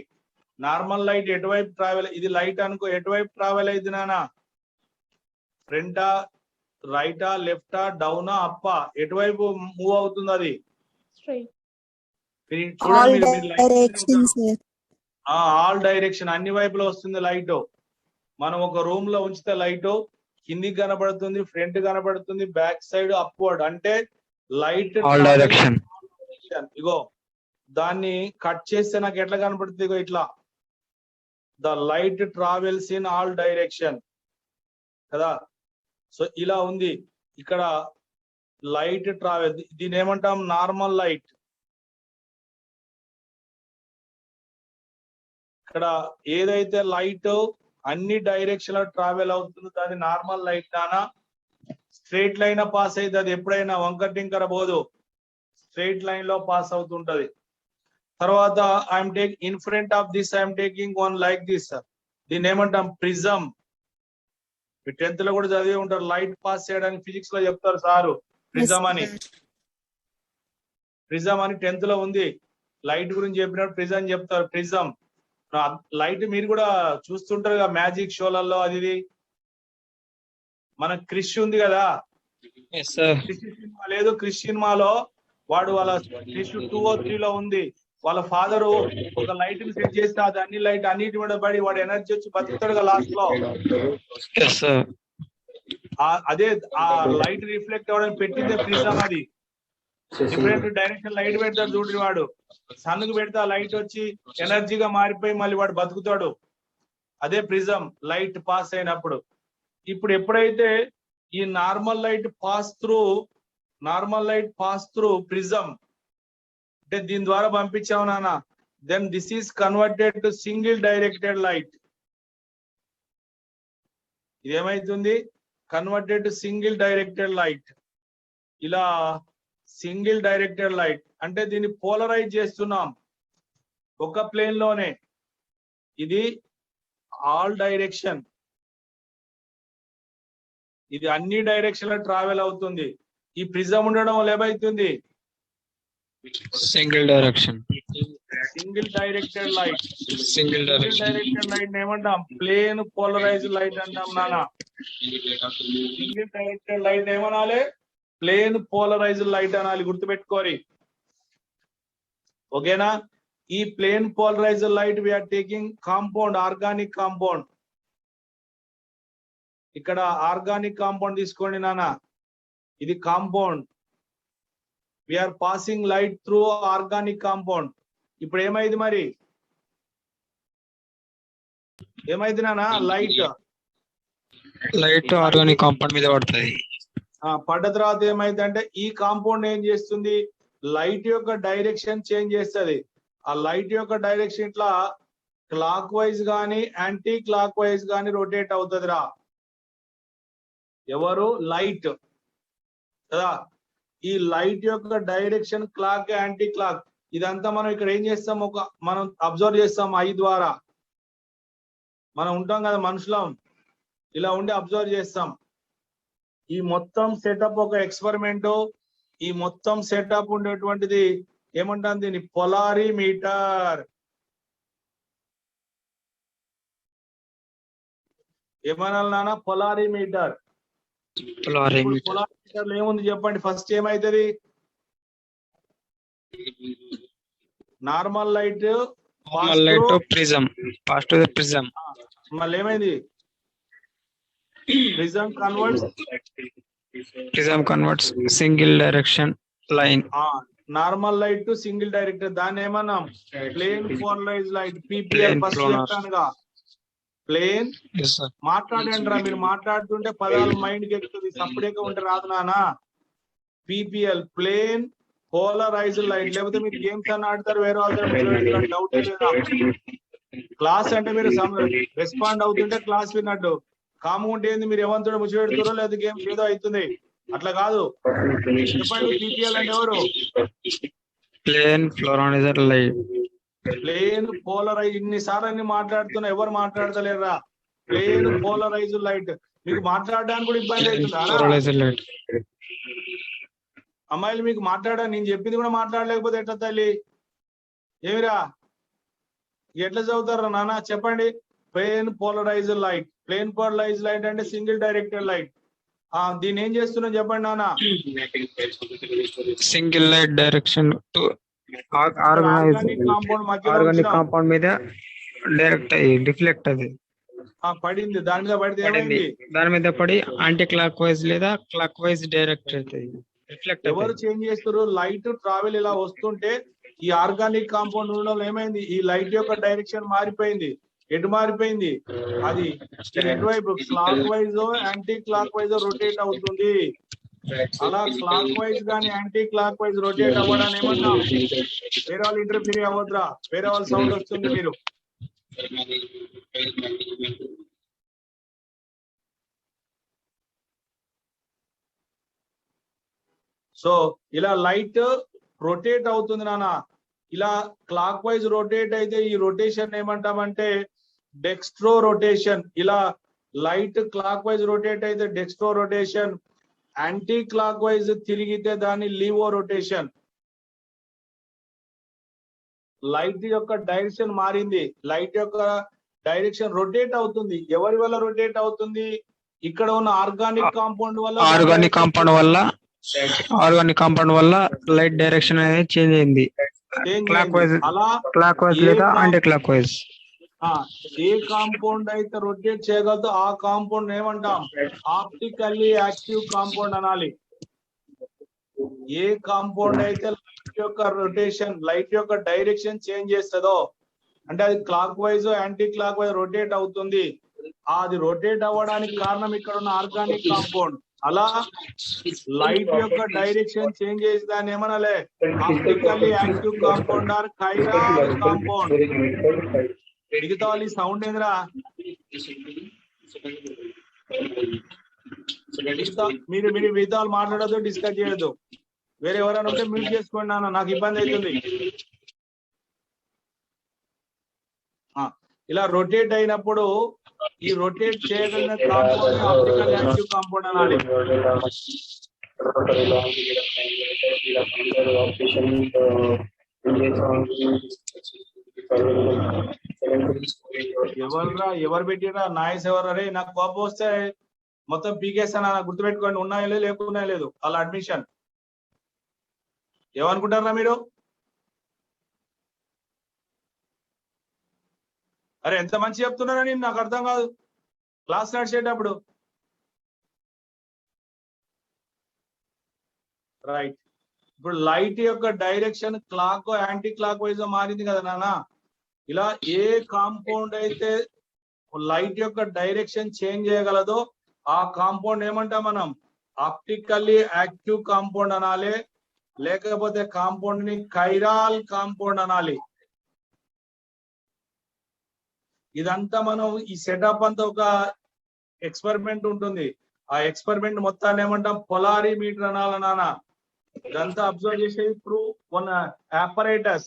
నార్మల్ లైట్ ఎటువైపు ట్రావెల్? ఇది లైట్ అనుకో, ఎటువైపు ట్రావెల్ అయింది నానా? ఫ్రంటా, రైటా, లెఫ్టా, డౌనా, అప్పా? ఎటువైపు మూవ్ అవుతుంది అది? Straight. చూడండి మీరు light కిందనే directions, ఉంటారు. sir. ఆల్ డైరెక్షన్, అన్ని వైపులో వస్తుంది లైట్. మనం ఒక రూమ్ లో ఉంచితే లైట్ కిందికి కనబడుతుంది, ఫ్రంట్ కనబడుతుంది, బ్యాక్ సైడ్, అప్వర్డ్. అంటే లైట్ డైరెక్షన్. ఇగో దాన్ని కట్ చేస్తే నాకు ఎట్లా కనబడుతుంది? ఇగో ఇట్లా. The light travels in all direction కదా. సో ఇలా ఉంది ఇక్కడ లైట్ ట్రావెల్. దీని ఏమంటాం? Normal light. ఇక్కడ ఏదైతే లైట్ అన్ని డైరెక్షన్ లో ట్రావెల్ అవుతుందో దాన్ని నార్మల్ లైట్ నానా. స్ట్రైట్ లైన్ పాస్ అయితే అది ఎప్పుడైనా వంకర టింకర పోదు, స్ట్రైట్ లైన్ లో పాస్ అవుతుంటది. తర్వాత I'm take in front of this I'm taking one like this. దీన్ని ఏమంటాం? ప్రిజం. మీరు 10th లో కూడా చదివి ఉంటారు. లైట్ పాస్ చేయడానికి ఫిజిక్స్ లో చెప్తారు సారు ప్రిజం అని. ప్రిజం అని 10th లో ఉంది. లైట్ గురించి చెప్పినప్పుడు ప్రిజం చెప్తారు. ప్రిజం లైట్ మీరు కూడా చూస్తుంటారు కదా మ్యాజిక్ షోలలో. అది మన క్రిష్ ఉంది కదా, క్రిష్ సినిమా లేదు, క్రిష్ సినిమాలో వాడు వాళ్ళ క్రిష్ 2 or 3 లో ఉంది. వాళ్ళ ఫాదరు ఒక లైట్ ని సెట్ చేస్తే అది అన్ని లైట్ అన్నిటి మీద పడి వాడు ఎనర్జీ వచ్చి బతుకుతాడు లాస్ట్ లో. అదే ఆ లైట్ రిఫ్లెక్ట్ అవ్వడానికి పెట్టిందే ప్రిజం. అది డిఫరెంట్ డైరెక్షన్ లైట్ పెడతాడు చూడండి. వాడు సన్ కు పెడితే ఆ లైట్ వచ్చి ఎనర్జీగా మారిపోయి మళ్ళీ వాడు బతుకుతాడు. అదే ప్రిజం లైట్ పాస్ అయినప్పుడు. ఇప్పుడు ఎప్పుడైతే ఈ normal light pass through prism అంటే దీని ద్వారా పంపించావు నాన్న, then this is converted to single directed light. ఇదేమైతుంది? Converted to single directed light. ఇలా సింగిల్ డైరెక్టెడ్ లైట్ అంటే దీన్ని పోలరైజ్ చేస్తున్నాం ఒక ప్లేన్ లోనే. ఇది ఆల్ డైరెక్షన్, ఇది అన్ని డైరెక్షన్ లో ట్రావెల్ అవుతుంది. ఈ ప్రిజం ఉండడం వల్ల ఏమైతుంది? Single direction. Single directed light. Single direction. Directed light ఏమంటాం? ప్లేన్ పోలరైజ్ లైట్ అంటాం నాన్న. సింగిల్ డైరెక్టెడ్ లైట్ ఏమనాలి? ప్లేన్ పోలరైజ్ లైట్ అనాలి. గుర్తుపెట్టుకోరి. ఓకేనా? ఈ plane polarize light we are taking compound, organic compound. ఇక్కడ ఆర్గానిక్ కాంపౌండ్ తీసుకోండి నాన్న. ఇది compound. We are passing light through organic compound. ఇప్పుడు ఏమైంది మరి? ఏమైంది నాన్న లైట్ లైట్ ఆర్గానిక్ కాంపౌండ్ మీద పడుతుంది. పడ్డ తర్వాత ఏమైంది అంటే ఈ కాంపౌండ్ ఏం చేస్తుంది, లైట్ యొక్క డైరెక్షన్ చేంజ్ చేస్తుంది. ఆ లైట్ యొక్క డైరెక్షన్ ఇట్లా క్లాక్ వైజ్ గానీ యాంటీ క్లాక్ వైజ్ గానీ రొటేట్ అవుతుంది రా. ఎవరు లైట్ కదా, ఈ లైట్ యొక్క డైరెక్షన్ క్లాక్ యాంటీ క్లాక్ ఇదంతా మనం ఇక్కడ ఏం చేస్తాం, మనం అబ్జర్వ్ చేస్తాం ఐ ద్వారా. మనం ఉంటాం కదా మనుషులం, ఇలా ఉండి అబ్జర్వ్ చేస్తాం. ఈ మొత్తం సెటప్ ఒక ఎక్స్పెరిమెంట్. ఈ మొత్తం సెటప్ ఉండేటువంటిది ఏమంటాం దీన్ని, పొలారిమీటర్. ఏమనాలి నాన్న, పొలారిమీటర్. పొలారిమీటర్ ఏముంది చెప్పండి, ఫస్ట్ ఏమైతుంది, normal light prism pass to the prism. మళ్ళీ ఏమైంది, prism converts single direction line. Normal light to single director, దాన్ని ఏమన్నాం plane polarize light, PPL. First చెప్తానుగా ప్లేన్. మాట్లాడండి రా, మీరు మాట్లాడుతుంటే పదాలు మైండ్ కి ఎక్కుతుంది, సపరేట్ గా ఉంటే రాదు నానా. PPL plane polarized light. లేకపోతే మీరు గేమ్స్ అని ఆడతారు, వేరే వాళ్ళు డౌట్ లేదా. క్లాస్ అంటే మీరు రెస్పాండ్ అవుతుంటే క్లాస్ విన్నట్టు, కాము ఉంటే ఏంది మీరు ఏమంతా ముచ్చి పెడుతారో లేదా గేమ్స్ ఏదో అవుతుంది, అట్లా కాదు. చెప్పండి పీపీఎల్ అంటే ఎవరు, plane polarized light. Plane polarize. ఇన్నిసార్లు అన్ని మాట్లాడుతున్నా, ఎవరు మాట్లాడతలేరా. Plane polarized light. మీకు మాట్లాడడానికి కూడా ఇబ్బంది అవుతుందా అమ్మాయిలు, మీకు మాట్లాడా, నేను చెప్పింది కూడా మాట్లాడలేకపోతే ఎట్లా తల్లి, ఏమిరా ఎట్లా చదువుతారా నాన్న చెప్పండి. Plane polarized light. Plane polarized light అంటే సింగిల్ డైరెక్టెడ్ లైట్. దీన్ని ఏం చేస్తున్నా చెప్పండి నాన్న, single light direction to organic compound మీద డైరెక్ట్ రిఫ్లెక్ట్ అది పడింది. దాని మీద పడితే ఏమైంది, దాని మీద పడి యాంటీ క్లాక్ వైజ్ లేదా క్లాక్ వైజ్ డైరెక్ట్ అవుతుంది. ఎవరు చేంజ్ చేస్తారు, లైట్ ట్రావెల్ ఇలా వస్తుంటే ఈ ఆర్గానిక్ కాంపౌండ్ ఉండడం ఏమైంది, ఈ లైట్ యొక్క డైరెక్షన్ మారిపోయింది. ఎటు మారిపోయింది, అది ఎటువైపు clock wise anti clock wise rotate అవుతుంది. అలా క్లాక్ వైజ్ గానీ యాంటీ క్లాక్ వైజ్ రొటేట్ అవ్వడాన్ని ఏమన్నాం, వేరే వాళ్ళు ఇంటర్ఫీర్ అవ్వద్రా, వేరే వాళ్ళ సౌండ్ వస్తుంది మీరు. సో ఇలా లైట్ రొటేట్ అవుతుంది నాన్న. ఇలా క్లాక్ వైజ్ రొటేట్ అయితే ఈ రొటేషన్ ఏమంటామంటే డెక్స్ట్రో రొటేషన్. ఇలా లైట్ క్లాక్ వైజ్ రొటేట్ అయితే Dextro rotation, anti clock wise తిరిగితే దాన్ని లీవో రొటేషన్. లైట్ యొక్క డైరెక్షన్ మారింది, లైట్ యొక్క డైరెక్షన్ రొటేట్ అవుతుంది. ఎవరి వల్ల రొటేట్ అవుతుంది, ఇక్కడ ఉన్న ఆర్గానిక్ కాంపౌండ్ వల్ల. ఆర్గానిక్ కాంపౌండ్ వల్ల లైట్ డైరెక్షన్ అనేది చేంజ్ అయింది. అలా క్లాక్ వైజ్ లేదా యాంటీ క్లాక్ వైజ్. ఏ కాంపౌండ్ అయితే రొటేట్ చేయగలదో ఆ కాంపౌండ్ ఏమంటాం, ఆప్టికల్లీ యాక్టివ్ కాంపౌండ్ అనాలి. ఏ కాంపౌండ్ అయితే లైట్ యొక్క రొటేషన్, లైట్ యొక్క డైరెక్షన్ చేంజ్ చేస్తుందో, అంటే అది clockwise anti clock wise rotate అవుతుంది, అది రొటేట్ అవ్వడానికి కారణం ఇక్కడ ఉన్న ఆర్గానిక్ కాంపౌండ్. అలా లైట్ యొక్క డైరెక్షన్ చేంజ్ చేసి దాన్ని ఏమనాలే, optically active compound or chiral compound. మిగతా వాళ్ళు సౌండ్ ఏందిరా, మీరు మిగతా వాళ్ళు మాట్లాడద్దు, డిస్కస్ చేయొద్దు. వేరే ఎవరైనా ఉంటే మ్యూట్ చేసుకోండి నాన్న, నాకు ఇబ్బంది అవుతుంది. ఇలా రొటేట్ అయినప్పుడు ఈ రొటేట్ చేయగలిగిన కాంపౌండ్ ఆప్టికల్ యాక్టివ్ కాంపౌండ్ అనాలి. ఎవరు పెట్టిరా నాయస్ ఎవరు, అరే నాకు కోపం వస్తే మొత్తం పీకేస్తాను, గుర్తుపెట్టుకోండి. ఉన్నాయో లేదు, లేకున్నా లేదు వాళ్ళ అడ్మిషన్. ఏమనుకుంటారా మీరు, అరే ఎంత మంచి చెప్తున్నారని నాకు అర్థం కాదు క్లాస్ నడిచేటప్పుడు. రైట్, ఇప్పుడు లైట్ యొక్క direction clock anti clock wise మారింది కదా నాన్న. ఇలా ఏ కాంపౌండ్ అయితే లైట్ యొక్క డైరెక్షన్ చేంజ్ చేయగలదో ఆ కాంపౌండ్ ఏమంటాం మనం? ఆప్టికల్లీ యాక్టివ్ కాంపౌండ్ అనాలి, లేకపోతే కాంపౌండ్ ని కైరాల్ కాంపౌండ్ అనాలి. ఇదంతా మనం ఈ సెటప్ అంతా ఒక ఎక్స్పెరిమెంట్ ఉంటుంది. ఆ ఎక్స్పెరిమెంట్ మొత్తాన్ని ఏమంటాం? పొలారిమీటర్ అనాలి నాన్న. ఇదంతా అబ్జర్వ్ చేసేది త్రూ వన్ apparatus,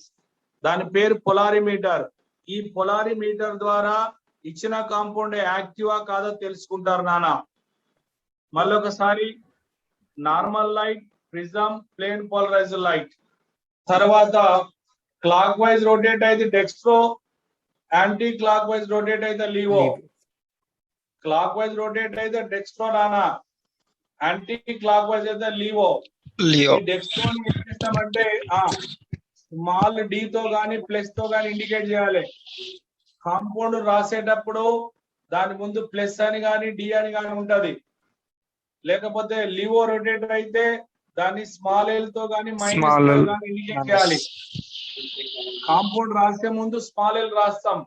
దాని పేరు పొలారిమీటర్. ఈ పొలారిమీటర్ ద్వారా ఇచ్చిన కాంపౌండ్ యాక్టివా కాదో తెలుసుకుంటారు నాన్న. మళ్ళీ ఒకసారి normal light, prism, plane polarized light. తర్వాత క్లాక్ వైజ్ రొటేట్ అయితే dextro, anti clock wise rotate అయితే లీవో. క్లాక్ వైజ్ రొటేట్ అయితే డెక్స్ట్రో నానా, యాంటీ క్లాక్ వైజ్ అయితే లీవో. లియో. డెక్స్ట్రో ఏం చేస్తామంటే స్మాల్ డి తో గానీ ప్లస్ తో గానీ ఇండికేట్ చేయాలి. కాంపౌండ్ రాసేటప్పుడు దాని ముందు ప్లస్ అని గానీ డి అని గానీ ఉంటది. లేకపోతే లీవో రొటేటర్ అయితే దాన్ని స్మాల్ ఎల్ తో గానీ మైనస్ Small తో L. గానీ ఇండికేట్ చేయాలి. కాంపౌండ్ రాసే ముందు స్మాల్ ఎల్ రాస్తాం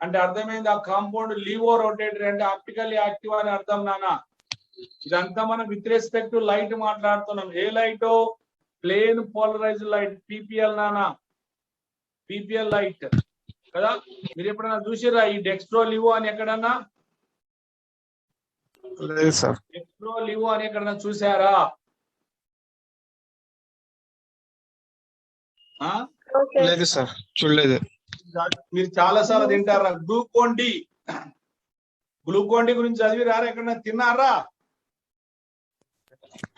అంటే అర్థమైంది. ఆ కాంపౌండ్ లీవో రొటేటర్ అంటే ఆప్టికల్ యాక్టివ్ అని అర్థం నానా. ఇదంతా మనం విత్ రెస్పెక్ట్ టు లైట్ మాట్లాడుతున్నాం. ఏ light? Plane polarized light, PPL నానా, పీపీఎల్ లైట్ కదా. మీరు ఎప్పుడైనా చూసిరా ఈ డెక్స్ట్రో లివో అని ఎక్కడన్నా? లేదు సార్. డెక్స్ట్రో లివో అని ఎక్కడన్నా చూసారా? ఆ? లేదు సార్, చూడలేదు. మీరు చాలా సార్లు తింటారా? గ్లూకోన్ డి, గ్లూకోన్ డి గురించి చదివిరారా? ఎక్కడన్నా తిన్నారా?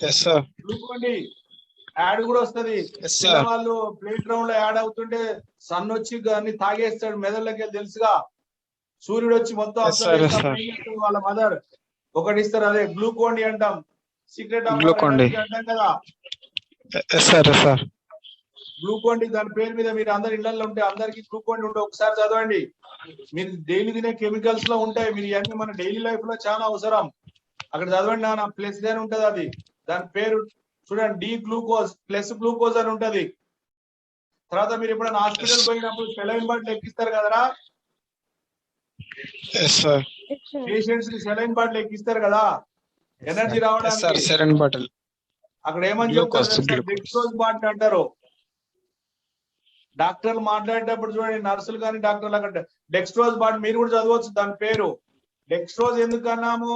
Yes sir. Glucon D ad కూడా వస్తది. Yes sir. వాళ్ళు ప్లే గ్రౌండ్ లో యాడ్ అవుతుంటే సన్ వచ్చి అన్ని తాగేస్తాడు మెదడులోకి వెళ్ళి, తెలుసుగా. సూర్యుడు వచ్చి మొత్తం Yes, sir, yes, sir. వాళ్ళ మదర్ ఒకటి ఇస్తారు, అదే గ్లూకోన్ డి అంటాం. Secret of Glucon D. అంటాం కదా. Yes sir, yes sir. Glucon D దాని పేరు మీద మీరు అందరి ఇళ్లలో ఉంటే అందరికి గ్లూకోన్ డి ఉంటే ఒకసారి చదవండి. మీరు డైలీ తినే కెమికల్స్ లో ఉంటాయి. మీరు ఇవన్నీ మన డైలీ లైఫ్ లో చాలా అవసరం. అక్కడ చదవండి నాన్న, ప్లస్ అని ఉంటది. అది దాని పేరు చూడండి, డి గ్లూకోజ్ ప్లస్ గ్లూకోజ్ అని ఉంటది. తర్వాత మీరు ఎప్పుడైనా హాస్పిటల్ పోయినప్పుడు సెలైన్ బాటిల్ ఎక్కిస్తారు కదరా, ఎస్ సార్. పేషెంట్స్ కి సెలైన్ బాటిల్ ఎక్కిస్తారు కదా ఎనర్జీ ఎస్ సార్. రావడానికి. Serene bottle. అక్కడ ఏమని Glucose, చెప్తారు? glucose. డెక్స్ట్రోజ్ బాటిల్ అంటారు. డాక్టర్లు మాట్లాడేటప్పుడు చూడండి, నర్సులు కానీ డాక్టర్లు అక్కడ డెక్స్ట్రోజ్ బాటిల్ మీరు కూడా చదవచ్చు దాని పేరు. డెక్స్ట్రోజ్ ఎందుకు అన్నాము?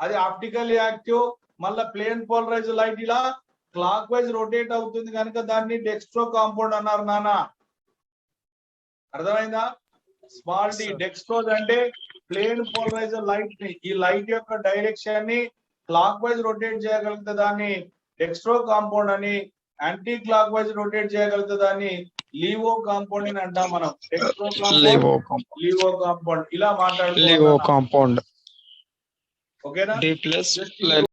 అది ఆప్టికల్ యాక్టివ్, మళ్ళా ప్లేన్ పోలరైజ్ లైట్ ఇలా క్లాక్ వైజ్ రొటేట్ అవుతుంది కనుక దాన్ని డెక్స్ట్రో కాంపౌండ్ అన్నారు నాన్న. అర్థమైందా? స్మాల్ డి డెక్స్ట్రోజ్ అంటే ప్లేన్ పోలరైజ్ లైట్ ని, ఈ లైట్ యొక్క డైరెక్షన్ ని క్లాక్ వైజ్ రొటేట్ చేయగలిగితే దాన్ని డెక్స్ట్రో కాంపౌండ్ అని, యాంటీ క్లాక్ వైజ్ రొటేట్ చేయగలిగితే దాన్ని లీవో కాంపౌండ్ అని అంటాం మనం. Dextro compound, laevo compound. Laevo compound ఇలా లివో మాట్లాడుకోవాలి. కాంపౌండ్. ఓకేనా? D plus Just plus